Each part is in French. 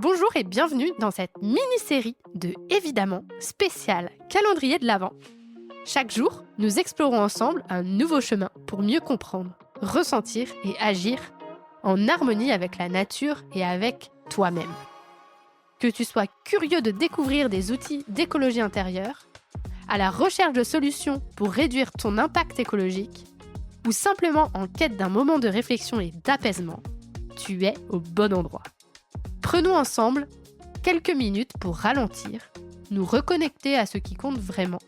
Bonjour et bienvenue dans cette mini-série de évidemment spécial calendrier de l'Avent. Chaque jour, nous explorons ensemble un nouveau chemin pour mieux comprendre, ressentir et agir en harmonie avec la nature et avec toi-même. Que tu sois curieux de découvrir des outils d'écologie intérieure, à la recherche de solutions pour réduire ton impact écologique, ou simplement en quête d'un moment de réflexion et d'apaisement, tu es au bon endroit. Prenons ensemble quelques minutes pour ralentir, nous reconnecter à ce qui compte vraiment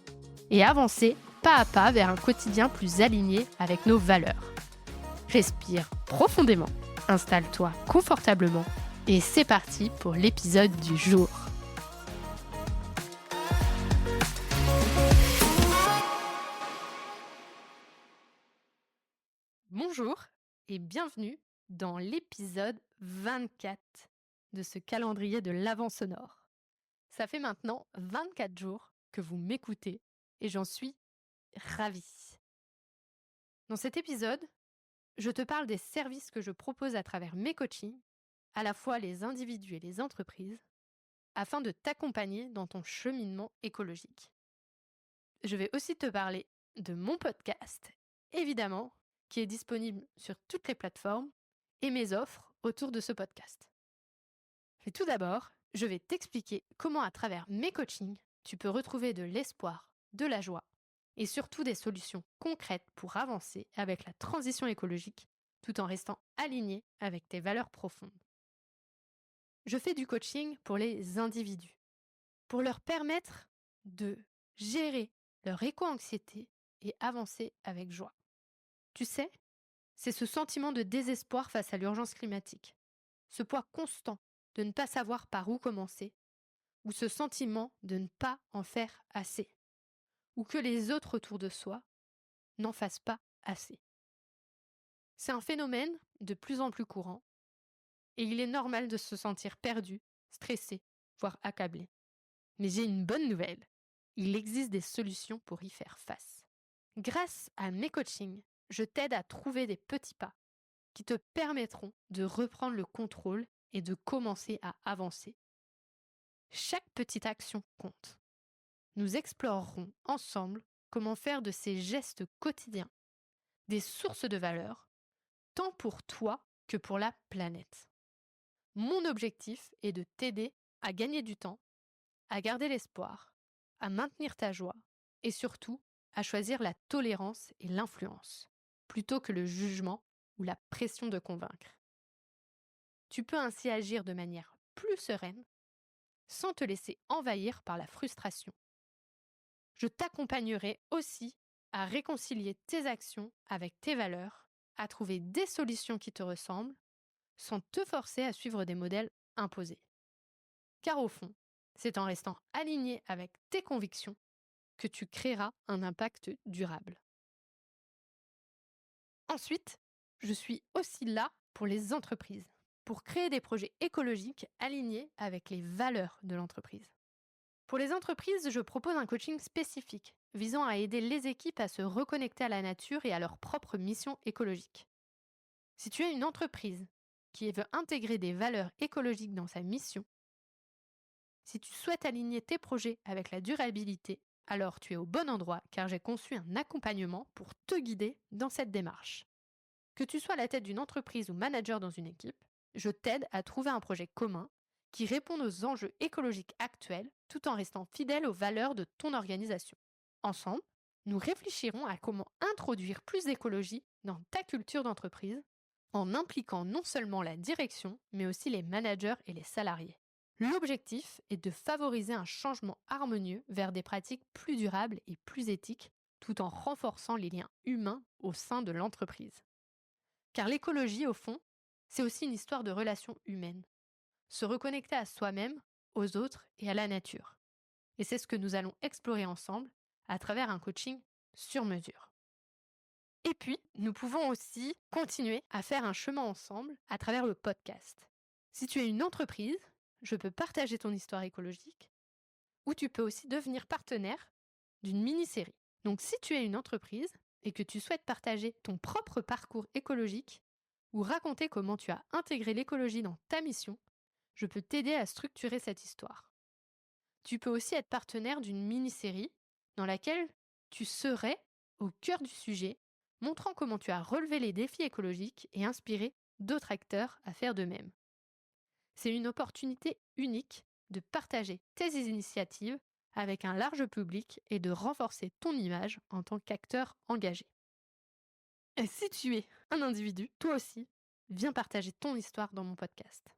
et avancer pas à pas vers un quotidien plus aligné avec nos valeurs. Respire profondément, installe-toi confortablement et c'est parti pour l'épisode du jour. Bonjour et bienvenue dans l'épisode 24 de ce calendrier de l'Avent sonore. Ça fait maintenant 24 jours que vous m'écoutez et j'en suis ravie. Dans cet épisode, je te parle des services que je propose à travers mes coachings, à la fois les individus et les entreprises, afin de t'accompagner dans ton cheminement écologique. Je vais aussi te parler de mon podcast, évidemment, qui est disponible sur toutes les plateformes, et mes offres autour de ce podcast. Mais tout d'abord, je vais t'expliquer comment à travers mes coachings, tu peux retrouver de l'espoir, de la joie et surtout des solutions concrètes pour avancer avec la transition écologique tout en restant aligné avec tes valeurs profondes. Je fais du coaching pour les individus, pour leur permettre de gérer leur éco-anxiété et avancer avec joie. Tu sais, c'est ce sentiment de désespoir face à l'urgence climatique, ce poids constant de ne pas savoir par où commencer, ou ce sentiment de ne pas en faire assez, ou que les autres autour de soi n'en fassent pas assez. C'est un phénomène de plus en plus courant, et il est normal de se sentir perdu, stressé, voire accablé. Mais j'ai une bonne nouvelle, il existe des solutions pour y faire face. Grâce à mes coachings, je t'aide à trouver des petits pas qui te permettront de reprendre le contrôle et de commencer à avancer. Chaque petite action compte. Nous explorerons ensemble comment faire de ces gestes quotidiens des sources de valeur, tant pour toi que pour la planète. Mon objectif est de t'aider à gagner du temps, à garder l'espoir, à maintenir ta joie et surtout à choisir la tolérance et l'influence, plutôt que le jugement ou la pression de convaincre. Tu peux ainsi agir de manière plus sereine, sans te laisser envahir par la frustration. Je t'accompagnerai aussi à réconcilier tes actions avec tes valeurs, à trouver des solutions qui te ressemblent, sans te forcer à suivre des modèles imposés. Car au fond, c'est en restant aligné avec tes convictions que tu créeras un impact durable. Ensuite, je suis aussi là pour les entreprises, pour créer des projets écologiques alignés avec les valeurs de l'entreprise. Pour les entreprises, je propose un coaching spécifique visant à aider les équipes à se reconnecter à la nature et à leur propre mission écologique. Si tu es une entreprise qui veut intégrer des valeurs écologiques dans sa mission, si tu souhaites aligner tes projets avec la durabilité, alors tu es au bon endroit car j'ai conçu un accompagnement pour te guider dans cette démarche. Que tu sois à la tête d'une entreprise ou manager dans une équipe, je t'aide à trouver un projet commun qui réponde aux enjeux écologiques actuels tout en restant fidèle aux valeurs de ton organisation. Ensemble, nous réfléchirons à comment introduire plus d'écologie dans ta culture d'entreprise en impliquant non seulement la direction, mais aussi les managers et les salariés. L'objectif est de favoriser un changement harmonieux vers des pratiques plus durables et plus éthiques, tout en renforçant les liens humains au sein de l'entreprise. Car l'écologie, au fond, c'est aussi une histoire de relations humaines. Se reconnecter à soi-même, aux autres et à la nature. Et c'est ce que nous allons explorer ensemble à travers un coaching sur mesure. Et puis, nous pouvons aussi continuer à faire un chemin ensemble à travers le podcast. Si tu es une entreprise, je peux partager ton histoire écologique ou tu peux aussi devenir partenaire d'une mini-série. Donc si tu es une entreprise et que tu souhaites partager ton propre parcours écologique ou raconter comment tu as intégré l'écologie dans ta mission, je peux t'aider à structurer cette histoire. Tu peux aussi être partenaire d'une mini-série dans laquelle tu serais au cœur du sujet, montrant comment tu as relevé les défis écologiques et inspiré d'autres acteurs à faire de même. C'est une opportunité unique de partager tes initiatives avec un large public et de renforcer ton image en tant qu'acteur engagé. Et si tu es un individu, toi aussi, viens partager ton histoire dans mon podcast.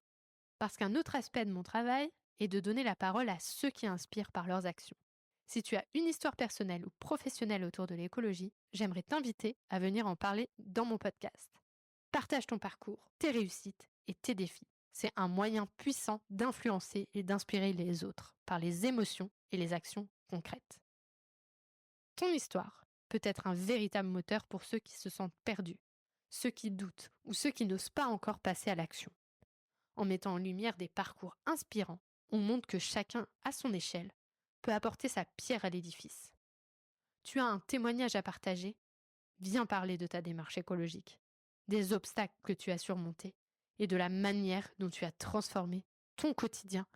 Parce qu'un autre aspect de mon travail est de donner la parole à ceux qui inspirent par leurs actions. Si tu as une histoire personnelle ou professionnelle autour de l'écologie, j'aimerais t'inviter à venir en parler dans mon podcast. Partage ton parcours, tes réussites et tes défis. C'est un moyen puissant d'influencer et d'inspirer les autres par les émotions et les actions concrètes. Ton histoire peut être un véritable moteur pour ceux qui se sentent perdus, ceux qui doutent ou ceux qui n'osent pas encore passer à l'action. En mettant en lumière des parcours inspirants, on montre que chacun, à son échelle, peut apporter sa pierre à l'édifice. Tu as un témoignage à partager? Viens parler de ta démarche écologique, des obstacles que tu as surmontés et de la manière dont tu as transformé ton quotidien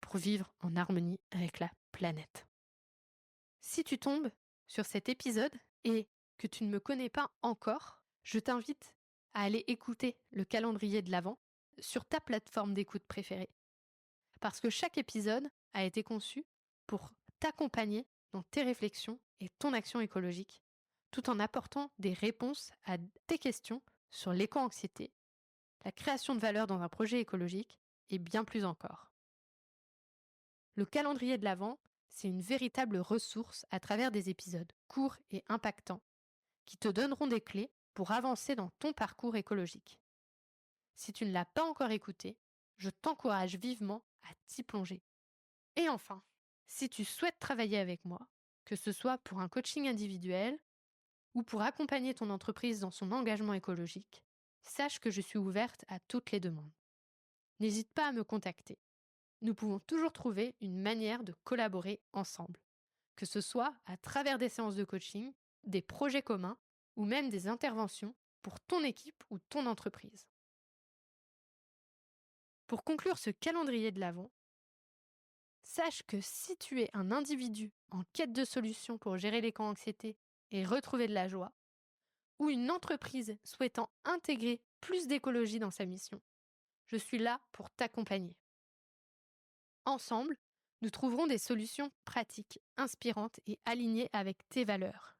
pour vivre en harmonie avec la planète. Si tu tombes sur cet épisode et que tu ne me connais pas encore, je t'invite à aller écouter le calendrier de l'Avent sur ta plateforme d'écoute préférée. Parce que chaque épisode a été conçu pour t'accompagner dans tes réflexions et ton action écologique, tout en apportant des réponses à tes questions sur l'éco-anxiété, la création de valeur dans un projet écologique et bien plus encore. Le calendrier de l'Avent, c'est une véritable ressource à travers des épisodes courts et impactants qui te donneront des clés pour avancer dans ton parcours écologique. Si tu ne l'as pas encore écouté, je t'encourage vivement à t'y plonger. Et enfin, si tu souhaites travailler avec moi, que ce soit pour un coaching individuel ou pour accompagner ton entreprise dans son engagement écologique, sache que je suis ouverte à toutes les demandes. N'hésite pas à me contacter. Nous pouvons toujours trouver une manière de collaborer ensemble, que ce soit à travers des séances de coaching, des projets communs ou même des interventions pour ton équipe ou ton entreprise. Pour conclure ce calendrier de l'Avent, sache que si tu es un individu en quête de solutions pour gérer l'éco-anxiété et retrouver de la joie, ou une entreprise souhaitant intégrer plus d'écologie dans sa mission, je suis là pour t'accompagner. Ensemble, nous trouverons des solutions pratiques, inspirantes et alignées avec tes valeurs.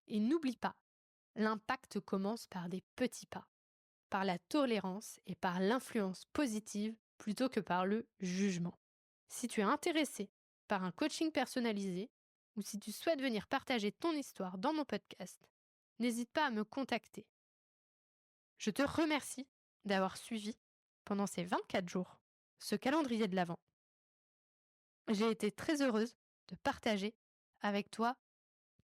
Et n'oublie pas, l'impact commence par des petits pas, par la tolérance et par l'influence positive plutôt que par le jugement. Si tu es intéressé par un coaching personnalisé ou si tu souhaites venir partager ton histoire dans mon podcast, n'hésite pas à me contacter. Je te remercie d'avoir suivi pendant ces 24 jours ce calendrier de l'Avent. J'ai été très heureuse de partager avec toi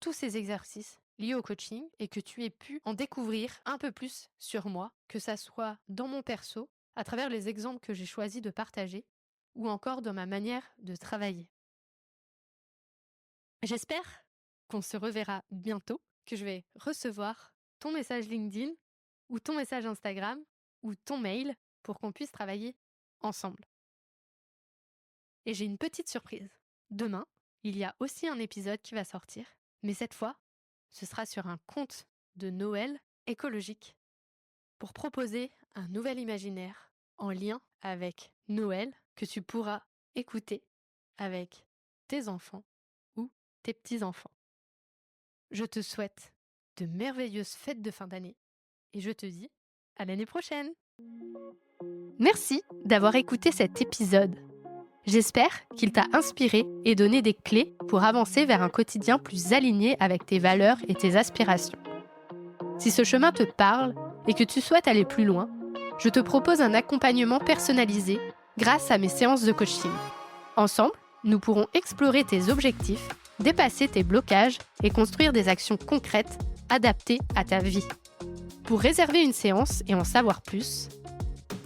tous ces exercices liés au coaching et que tu aies pu en découvrir un peu plus sur moi, que ça soit dans mon perso, à travers les exemples que j'ai choisi de partager ou encore dans ma manière de travailler. J'espère qu'on se reverra bientôt, que je vais recevoir ton message LinkedIn ou ton message Instagram ou ton mail pour qu'on puisse travailler ensemble. Et j'ai une petite surprise. Demain, il y a aussi un épisode qui va sortir, mais cette fois, ce sera sur un conte de Noël écologique pour proposer un nouvel imaginaire en lien avec Noël que tu pourras écouter avec tes enfants ou tes petits-enfants. Je te souhaite de merveilleuses fêtes de fin d'année et je te dis à l'année prochaine. Merci d'avoir écouté cet épisode. J'espère qu'il t'a inspiré et donné des clés pour avancer vers un quotidien plus aligné avec tes valeurs et tes aspirations. Si ce chemin te parle et que tu souhaites aller plus loin, je te propose un accompagnement personnalisé grâce à mes séances de coaching. Ensemble, nous pourrons explorer tes objectifs, dépasser tes blocages et construire des actions concrètes adaptées à ta vie. Pour réserver une séance et en savoir plus,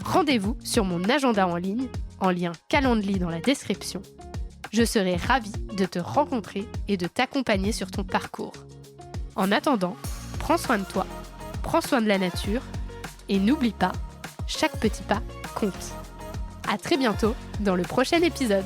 rendez-vous sur mon agenda en ligne, en lien Calendly dans la description. Je serai ravie de te rencontrer et de t'accompagner sur ton parcours. En attendant, prends soin de toi, prends soin de la nature et n'oublie pas, chaque petit pas compte. À très bientôt dans le prochain épisode.